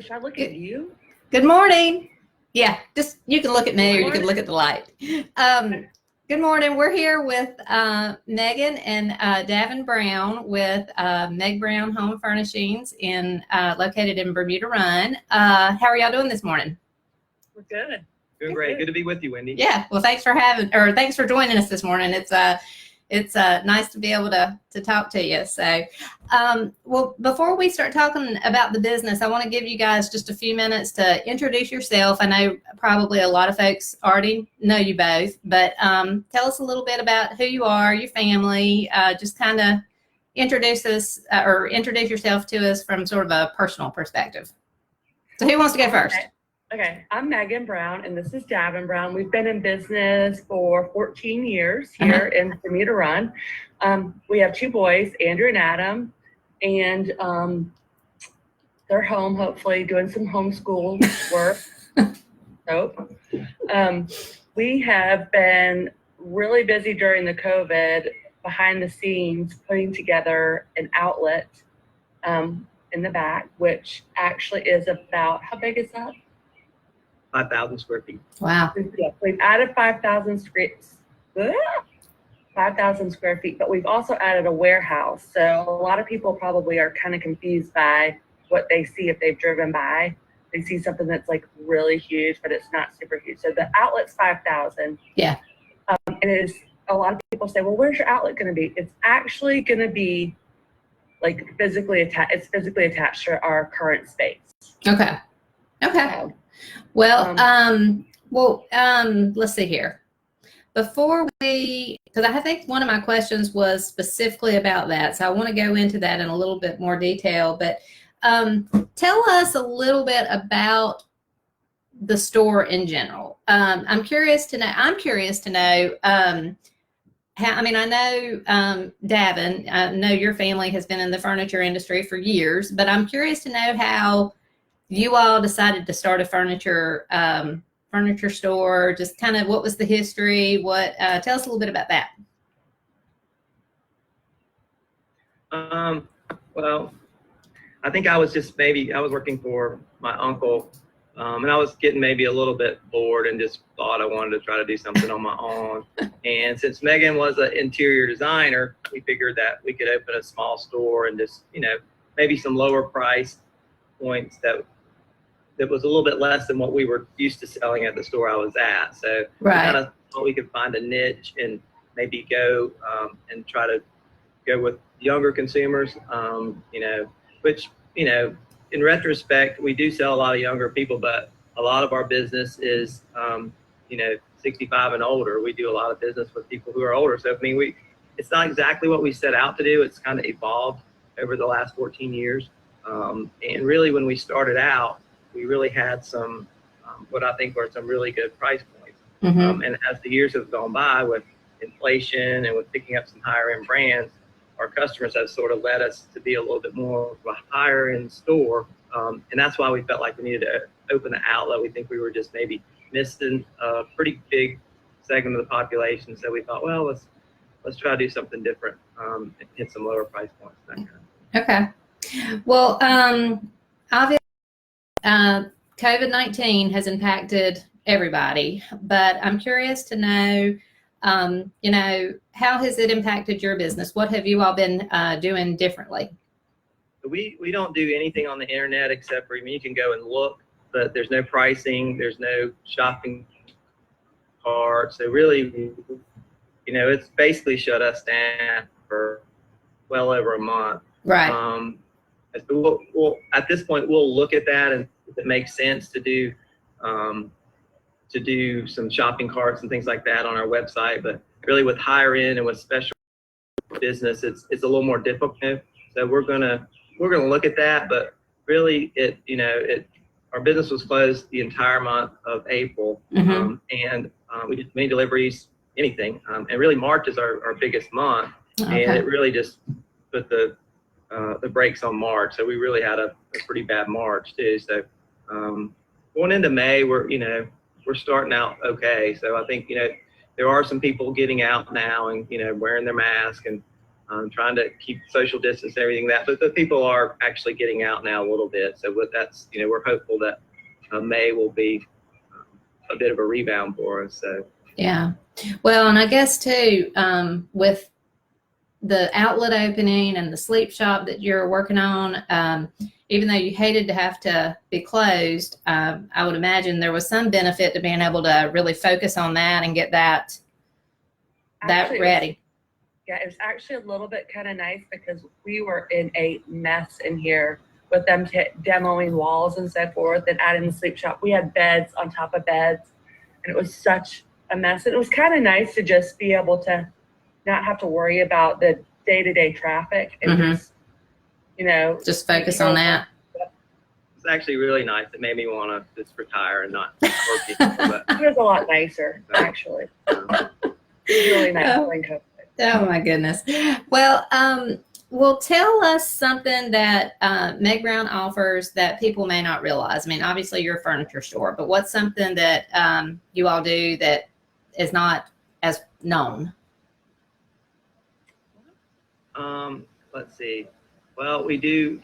Should I look at you? Good morning. Yeah, just you can look at me or you can look at the light. Good morning. We're here with Megan and Davin Brown with Meg Brown Home Furnishings located in Bermuda Run. How are y'all doing this morning? We're good. Doing great. Good to be with you, Wendy. Yeah. Well, thanks for joining us this morning. It's nice to be able to talk to you. So, well, before we start talking about the business, I want to give you guys just a few minutes to introduce yourself. I know probably a lot of folks already know you both, but tell us a little bit about who you are, your family, just kind of introduce yourself to us from sort of a personal perspective. So who wants to go first? Okay, I'm Megan Brown, and this is Davin Brown. We've been in business for 14 years here in Bermuda Run. We have two boys, Andrew and Adam, and they're home, hopefully, doing some homeschool work. We have been really busy during the COVID, behind the scenes, putting together an outlet in the back, which actually is about, how big is that? 5,000 square feet. Wow. Yeah, we've added 5,000 square feet, but we've also added a warehouse. So a lot of people probably are kind of confused by what they see if they've driven by. They see something that's like really huge, but it's not super huge. So the outlet's 5,000. Yeah. And it is, a lot of people say, well, where's your outlet going to be? It's actually going to be like physically attached. It's physically attached to our current space. Okay. Well, let's see here. Because I think one of my questions was specifically about that, so I want to go into that in a little bit more detail. But tell us a little bit about the store in general. I'm curious to know. I know Davin. I know your family has been in the furniture industry for years, but I'm curious to know how you all decided to start a furniture store. Just kind of what was the history? Tell us a little bit about that. Well, I think I was working for my uncle, and I was getting maybe a little bit bored and just thought I wanted to try to do something on my own. And since Megan was an interior designer, we figured that we could open a small store and just, maybe some lower price points that was a little bit less than what we were used to selling at the store I was at. So we kind of thought we could find a niche and maybe go and try to go with younger consumers, which, in retrospect, we do sell a lot of younger people, but a lot of our business is, 65 and older. We do a lot of business with people who are older. So, it's not exactly what we set out to do. It's kind of evolved over the last 14 years. And really, when we started out, we really had some, what I think were some really good price points. And as the years have gone by with inflation and with picking up some higher end brands, our customers have sort of led us to be a little bit more of a higher end store. And that's why we felt like we needed to open the outlet. We think we were just maybe missing a pretty big segment of the population. So we thought, well, let's try to do something different and hit some lower price points. That kind of thing. Okay. Well, obviously, COVID-19 has impacted everybody, but I'm curious to know, how has it impacted your business? What have you all been doing differently? We don't do anything on the internet except for, you can go and look, but there's no pricing, there's no shopping cart. So really, it's basically shut us down for well over a month. Right. So we'll at this point, we'll look at that, and if it makes sense to do some shopping carts and things like that on our website. But really, with higher end and with special business, it's a little more difficult. So we're gonna look at that. But really, our business was closed the entire month of April, and we did many deliveries, anything. And really, March is our biggest month, and it really just put the brakes on March. So we really had a pretty bad March too. So going into May, we're starting out okay. So I think, there are some people getting out now and, wearing their mask and trying to keep social distance and everything but the people are actually getting out now a little bit. So with that's, we're hopeful that May will be a bit of a rebound for us. So yeah. Well, and I guess too, with the outlet opening and the sleep shop that you're working on, even though you hated to have to be closed, I would imagine there was some benefit to being able to really focus on that and get that Actually, ready. It was actually a little bit kind of nice because we were in a mess in here with them demoing walls and so forth and adding the sleep shop. We had beds on top of beds, and it was such a mess. And it was kind of nice to just be able to not have to worry about the day-to-day traffic and just focus on that. It's actually really nice. It made me want to just retire and not work anymore. It was a lot nicer, actually. It was really nice during COVID. Oh my goodness. Well, tell us something that Meg Brown offers that people may not realize. I mean, obviously you're a furniture store, but what's something that you all do that is not as known? Let's see. Well, we do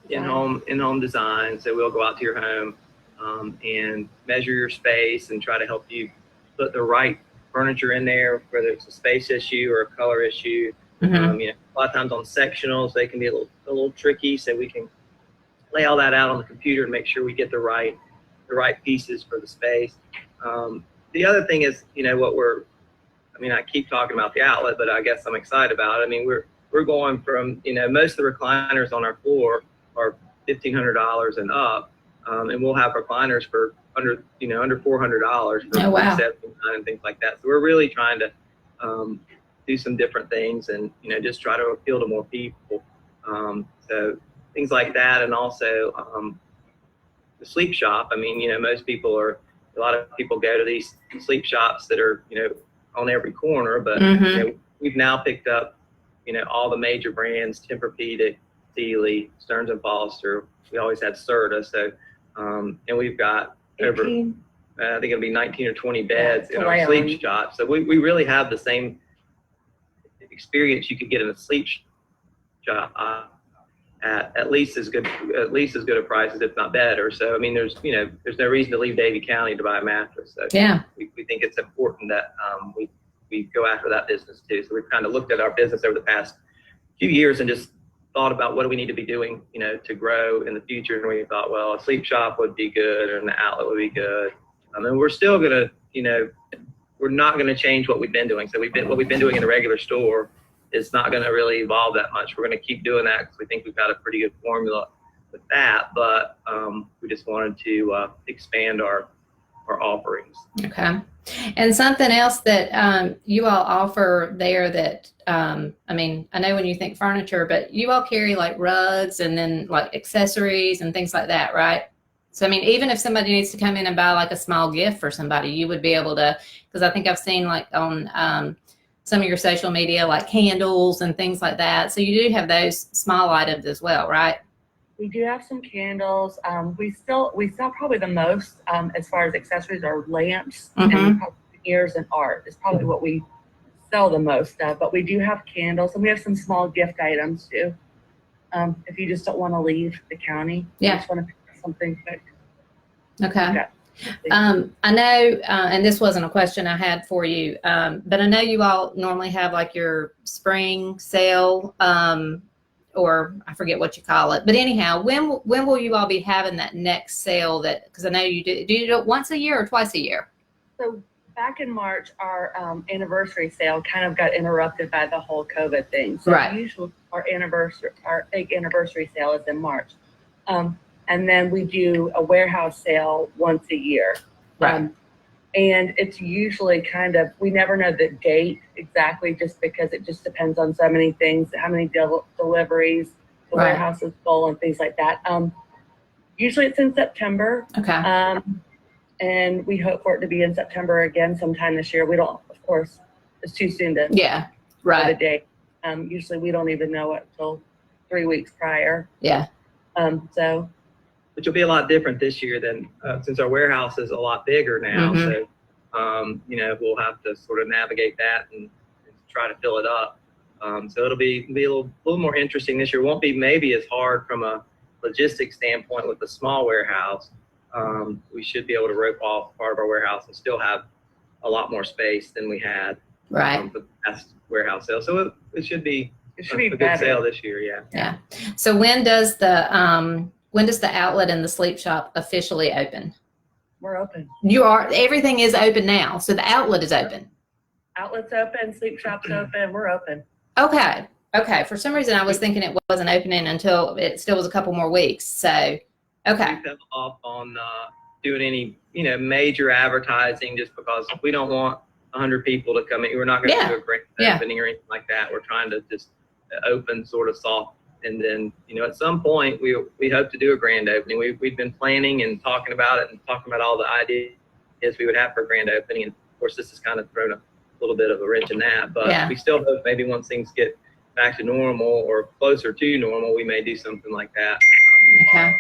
in-home design. So we'll go out to your home and measure your space and try to help you put the right furniture in there, whether it's a space issue or a color issue. Mm-hmm. A lot of times on sectionals, they can be a little tricky. So we can lay all that out on the computer and make sure we get the right pieces for the space. The other thing is, I keep talking about the outlet, but I guess I'm excited about it. I mean, we're going from, most of the recliners on our floor are $1,500 and up, and we'll have recliners for under $400 for $379 and things like that. So we're really trying to do some different things and just try to appeal to more people. So things like that, and also the sleep shop. I mean, a lot of people go to these sleep shops that are on every corner, but we've now picked up all the major brands: Tempur-Pedic, Sealy, Stearns and Foster. We always had Serta. So and we've got over, I think it'll be 19 or 20 beds in our sleep shop. So we really have the same experience you could get in a sleep shop at least as good a price, if not better. So I mean, there's no reason to leave Davie County to buy a mattress. So yeah, we think it's important that we go after that business too. So we've kind of looked at our business over the past few years and just thought about what do we need to be doing, to grow in the future. And we thought, well, a sleep shop would be good, and the outlet would be good. And we're still gonna, we're not gonna change what we've been doing. So what we've been doing in the regular store is not gonna really evolve that much. We're gonna keep doing that because we think we've got a pretty good formula with that. But we just wanted to expand our offerings. Okay. And something else that you all offer there that, I mean, I know when you think furniture, but you all carry like rugs and then like accessories and things like that, right? So, I mean, even if somebody needs to come in and buy like a small gift for somebody, you would be able to, because I think I've seen like on some of your social media, like candles and things like that. So you do have those small items as well, right? We do have some candles. We sell probably the most as far as accessories are lamps and ears and art is probably what we sell the most of. But we do have candles, and we have some small gift items too. If you just don't want to leave the county, you just want to pick up something quick. Okay. I know, and this wasn't a question I had for you, but I know you all normally have like your spring sale, or I forget what you call it. But anyhow, when will you all be having that next sale? That, because I know you do you do it once a year or twice a year? So back in March, our anniversary sale kind of got interrupted by the whole COVID thing. So usually our big anniversary sale is in March. And then we do a warehouse sale once a year. Right. And it's usually kind of, we never know the date exactly, just because it just depends on so many things, how many deliveries, the warehouse is full and things like that. Usually it's in September. Okay. And we hope for it to be in September again sometime this year. We don't, of course, it's too soon to set a date. Usually we don't even know it till 3 weeks prior. Yeah. Which will be a lot different this year than since our warehouse is a lot bigger now. So, we'll have to sort of navigate that and try to fill it up. So it'll be a little more interesting this year. Won't be maybe as hard from a logistics standpoint with the small warehouse. We should be able to rope off part of our warehouse and still have a lot more space than we had Right. for the past warehouse sale. So it should be a good better. sale this year. Yeah. Yeah. So when does the outlet and the sleep shop officially open? We're open. Everything is open now. So the outlet is open. Outlet's open, sleep shop's open, we're open. Okay. Okay. For some reason, I was thinking it wasn't opening until it still was a couple more weeks. So, okay. We fell off on doing any, major advertising just because we don't want 100 people to come in. We're not going to do a grand opening or anything like that. We're trying to just open sort of soft. And then, at some point we hope to do a grand opening. We've been planning and talking about it and talking about all the ideas we would have for a grand opening. And of course, this has kind of thrown a little bit of a wrench in that, but we still hope maybe once things get back to normal or closer to normal, we may do something like that. Okay.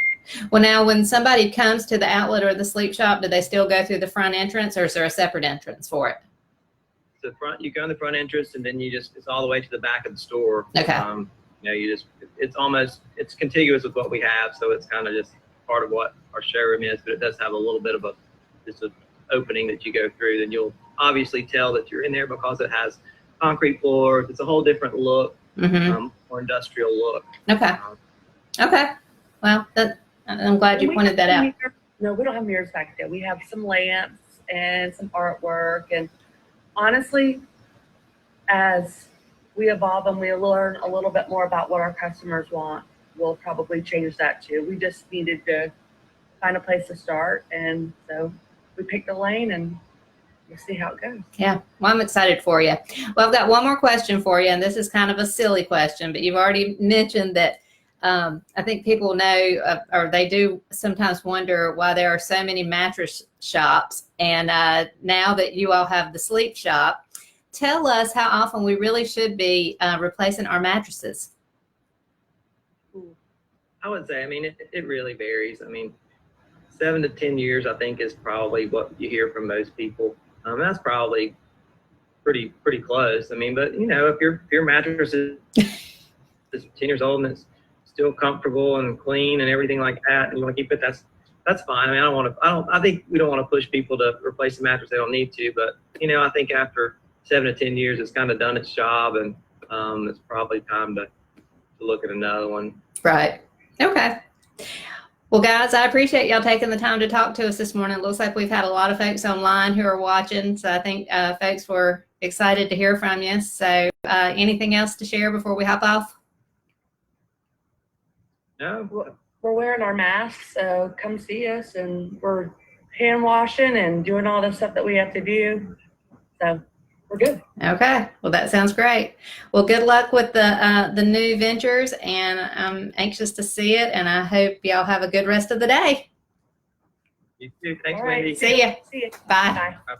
Well, now when somebody comes to the outlet or the sleep shop, do they still go through the front entrance, or is there a separate entrance for it? The front, you go in the front entrance, and then it's all the way to the back of the store. Okay. It's contiguous with what we have, so it's kind of just part of what our showroom is, but it does have a little bit of just an opening that you go through. Then you'll obviously tell that you're in there because it has concrete floors. It's a whole different look, more industrial look. Okay. Okay. Well, I'm glad you pointed that out. No, we don't have mirrors back there. We have some lamps and some artwork. And honestly, as we evolve and we learn a little bit more about what our customers want, we'll probably change that too. We just needed to find a place to start. And so we picked a lane and we'll see how it goes. Yeah. Well, I'm excited for you. Well, I've got one more question for you, and this is kind of a silly question, but you've already mentioned that I think people know, or they do sometimes wonder why there are so many mattress shops. And now that you all have the sleep shop, tell us how often we really should be replacing our mattresses. I would say, it really varies. 7 to 10 years, I think, is probably what you hear from most people. That's probably pretty close. But if your mattress is 10 years old and it's still comfortable and clean and everything like that, and you want to keep it, that's fine. I think we don't want to push people to replace the mattress they don't need to, but I think after 7 to 10 years, it's kind of done its job, and it's probably time to look at another one. Right. Okay. Well, guys, I appreciate y'all taking the time to talk to us this morning. It looks like we've had a lot of folks online who are watching, so I think folks were excited to hear from you. So anything else to share before we hop off? No. We're wearing our masks, so come see us, and we're hand washing and doing all the stuff that we have to do. So we're good. Okay. Well, that sounds great. Well, good luck with the new ventures, and I'm anxious to see it, and I hope y'all have a good rest of the day. You too. Thanks, All right. Wendy. See ya. See ya. Bye. Bye.